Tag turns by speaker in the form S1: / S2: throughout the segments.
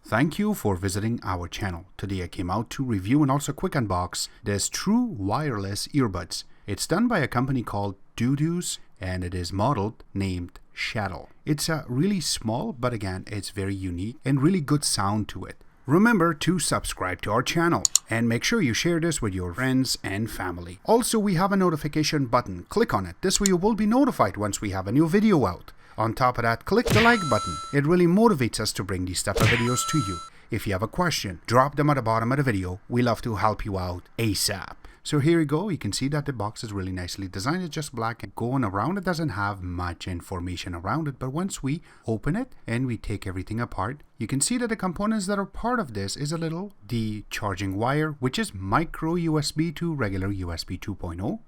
S1: Thank you for visiting our channel. Today I came out to review and also quick unbox this true wireless earbuds. It's done by a company called Dudios and it is modeled named Shuttle. It's really small, but again, it's very unique and really good sound to it. Remember to subscribe to our channel and make sure you share this with your friends and family. Also, we have a notification button. Click on it. This way you will be notified once we have a new video out. On top of that, click the like button. It really motivates us to bring these type of videos to you. If you have a question, drop them at the bottom of the video. We love to help you out ASAP. So here you go. You can see that the box is really nicely designed. It's just black and going around. It doesn't have much information around it. But once we open it and we take everything apart, you can see that the components that are part of this is the charging wire, which is micro USB to regular USB 2.0.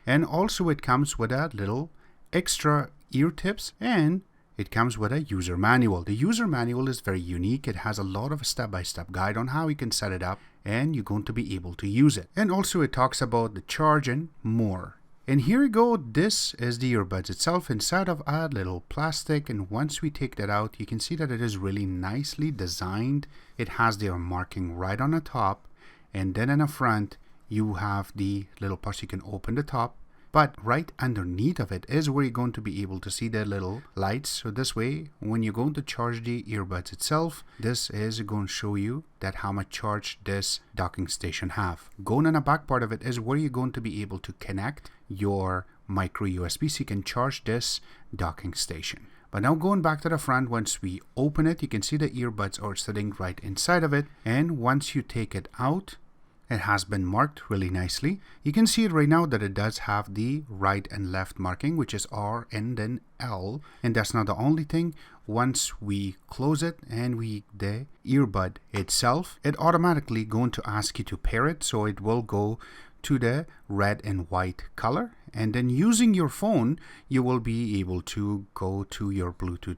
S1: And also it comes with a little extra ear tips, and it comes with a user manual. The user manual is very unique. It has a lot of step-by-step guide on how you can set it up and you're going to be able to use it. And also it talks about the charge and more. And here you go. This is the earbuds itself inside of a little plastic, and once we take that out, you can see that it is really nicely designed. It has their marking right on the top, and then in the front you have the little parts. You can open the top. But right underneath of it is where you're going to be able to see the little lights. So this way, when you're going to charge the earbuds itself, this is going to show you that how much charge this docking station have. Going on the back part of it is where you're going to be able to connect your micro USB so you can charge this docking station. But now going back to the front, once we open it, you can see the earbuds are sitting right inside of it. And once you take it out, it has been marked really nicely. You can see it right now that it does have the right and left marking, which is R and then L. And that's not the only thing. Once we close it and the earbud itself, it automatically going to ask you to pair it. So it will go to the red and white color. And then using your phone, you will be able to go to your Bluetooth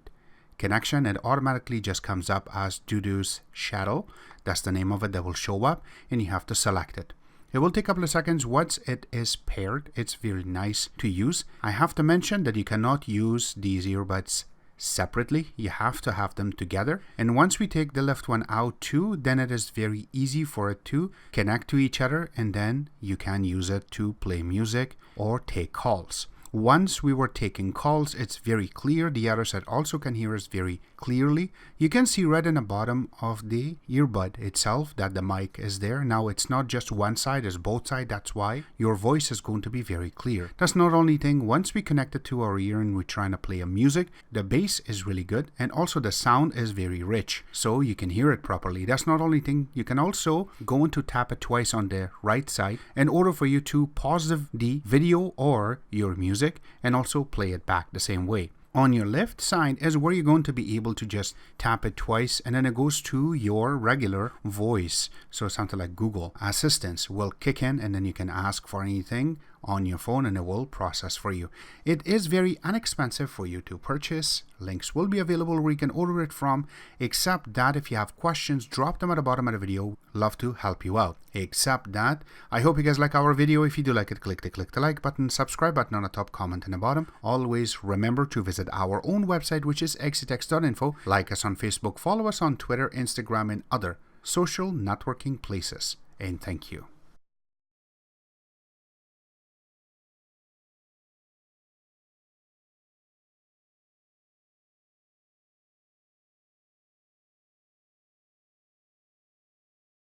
S1: connection. It automatically just comes up as Dudios Shuttle. That's the name of it that will show up, and you have to select it. It will take a couple of seconds. Once it is paired, it's very nice to use. I have to mention that you cannot use these earbuds separately. You have to have them together. And once we take the left one out too, then it is very easy for it to connect to each other, and then you can use it to play music or take calls. Once we were taking calls, it's very clear. The other side also can hear us very clearly. You can see right in the bottom of the earbud itself that the mic is there. Now it's not just one side, it's both sides. That's why your voice is going to be very clear. That's not only thing. Once we connect it to our ear and we're trying to play a music, the bass is really good, and also the sound is very rich, so you can hear it properly. That's not only thing. You can also go into tap it twice on the right side in order for you to pause the video or your music and also play it back the same way. On your left side is where you're going to be able to just tap it twice, and then it goes to your regular voice. So something like Google Assistant will kick in, and then you can ask for anything on your phone and it will process for you. It is very inexpensive for you to purchase. Links will be available where you can order it from. Except that if you have questions, drop them at the bottom of the video. Love to help you out. Except that, I hope you guys like our video. If you do like it, click the like button, subscribe button on the top, comment in the bottom. Always remember to visit our own website, which is exitex.info. Like us on Facebook, follow us on Twitter, Instagram, and other social networking places. And thank you.